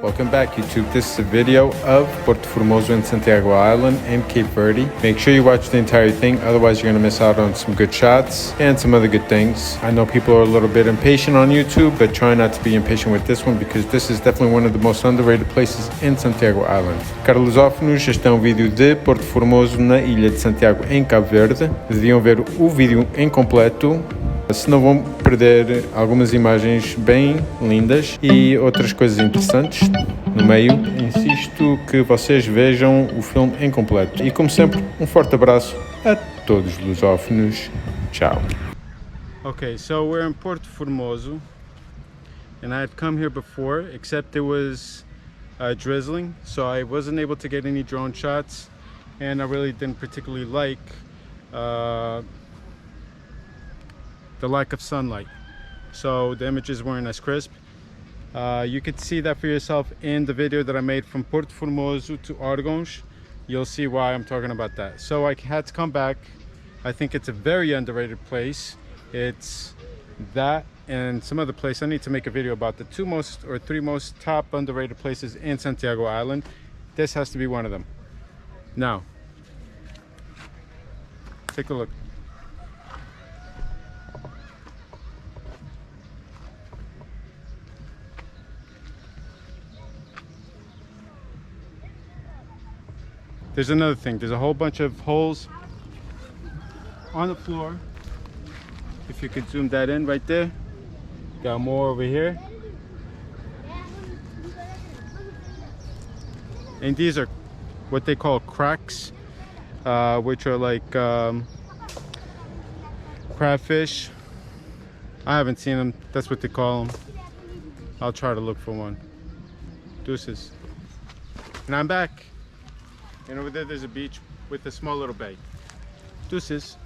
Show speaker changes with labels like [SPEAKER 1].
[SPEAKER 1] Welcome back, YouTube. This is a video of Porto Formoso and Santiago Island and Cape Verde. Make sure you watch the entire thing, otherwise you're going to miss out on some good shots and some other good things. I know people are a little bit impatient on YouTube, but try not to be impatient with this one because this is definitely one of the most underrated places in Santiago Island. Caros lusófonos, este é um vídeo de Porto Formoso na Ilha de Santiago em Cabo Verde. Deviam ver o vídeo em completo, senão vão perder algumas imagens bem lindas e outras coisas interessantes no meio. Insisto que vocês vejam o filme em completo. E como sempre, um forte abraço a todos os lusófonos. Tchau. Okay, so we're in Porto Formoso and I've come here before, except it was drizzling, so I wasn't able to get any drone shots, and I really didn't particularly like the lack of sunlight, so the images weren't as crisp. You could see that for yourself in the video that I made from Porto Formoso to Argões. You'll see why I'm talking about that. So I had to come back. I think it's a very underrated place. It's that and some other place. I need to make a video about the three most top underrated places in Santiago Island. This has to be one of them. Now, take a look. There's another thing. There's a whole bunch of holes on the floor. If you could zoom that in right there. Got more over here. And these are what they call cracks, which are like crayfish. I haven't seen them. That's what they call them. I'll try to look for one. Deuces. And I'm back. And over there there's a beach with a small little bay. Deuces.